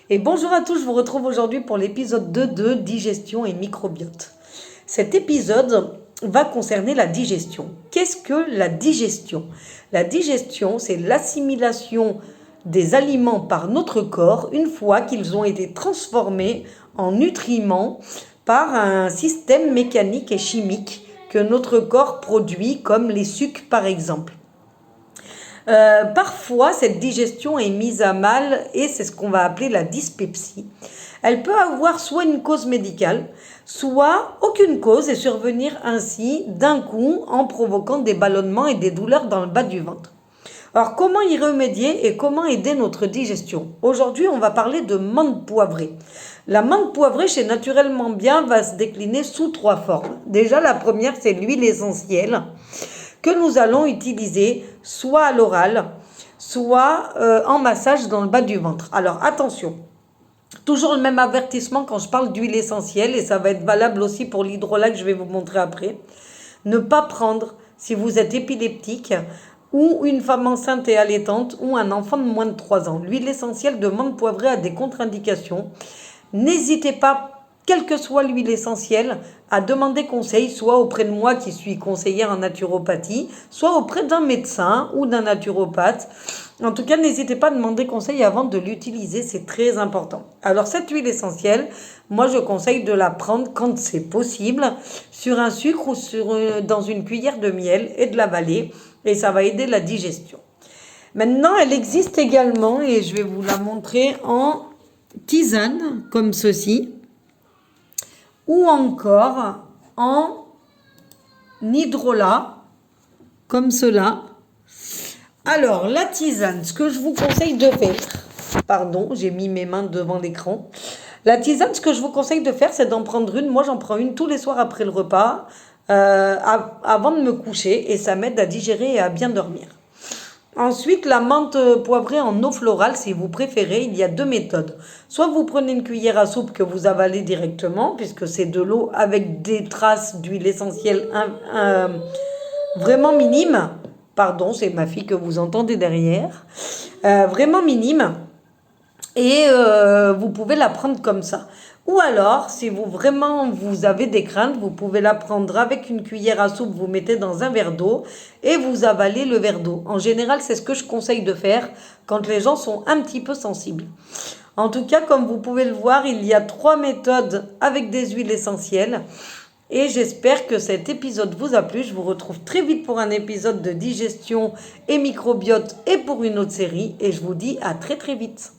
Et bonjour à tous, je vous retrouve aujourd'hui pour l'épisode 2 de digestion et microbiote. Cet épisode va concerner la digestion. Qu'est-ce que la digestion? La digestion, c'est l'assimilation des aliments par notre corps une fois qu'ils ont été transformés en nutriments par un système mécanique et chimique que notre corps produit, comme les sucres par exemple. Parfois, cette digestion est mise à mal et c'est ce qu'on va appeler la dyspepsie. Elle peut avoir soit une cause médicale, soit aucune cause et survenir ainsi d'un coup en provoquant des ballonnements et des douleurs dans le bas du ventre. Alors, comment y remédier et comment aider notre digestion? Aujourd'hui, on va parler de menthe poivrée. La menthe poivrée chez Naturellement Bien va se décliner sous 3 formes. Déjà, la première, c'est l'huile essentielle que nous allons utiliser soit à l'oral, soit en massage dans le bas du ventre. Alors attention, toujours le même avertissement quand je parle d'huile essentielle, et ça va être valable aussi pour l'hydrolat que je vais vous montrer après. Ne pas prendre si vous êtes épileptique ou une femme enceinte et allaitante ou un enfant de moins de 3 ans. L'huile essentielle de menthe poivrée a des contre-indications. N'hésitez pas, quelle que soit l'huile essentielle, à demander conseil, soit auprès de moi qui suis conseillère en naturopathie, soit auprès d'un médecin ou d'un naturopathe. En tout cas, n'hésitez pas à demander conseil avant de l'utiliser, c'est très important. Alors cette huile essentielle, moi je conseille de la prendre quand c'est possible, sur un sucre ou dans une cuillère de miel et de l'avaler, et ça va aider la digestion. Maintenant, elle existe également, et je vais vous la montrer en tisane, comme ceci, ou encore en hydrolat, comme cela. Alors, la tisane, ce que je vous conseille de faire, pardon, j'ai mis mes mains devant l'écran. La tisane, ce que je vous conseille de faire, c'est d'en prendre une. Moi, j'en prends une tous les soirs après le repas, avant de me coucher, et ça m'aide à digérer et à bien dormir. Ensuite, la menthe poivrée en eau florale, si vous préférez, il y a 2 méthodes. Soit vous prenez une cuillère à soupe que vous avalez directement, puisque c'est de l'eau avec des traces d'huile essentielle vraiment minimes. Pardon, c'est ma fille que vous entendez derrière. Vraiment minime. Et vous pouvez la prendre comme ça. Ou alors, si vous avez des craintes, vous pouvez la prendre avec une cuillère à soupe, vous mettez dans un verre d'eau et vous avalez le verre d'eau. En général, c'est ce que je conseille de faire quand les gens sont un petit peu sensibles. En tout cas, comme vous pouvez le voir, il y a 3 méthodes avec des huiles essentielles. Et j'espère que cet épisode vous a plu. Je vous retrouve très vite pour un épisode de digestion et microbiote et pour une autre série. Et je vous dis à très très vite.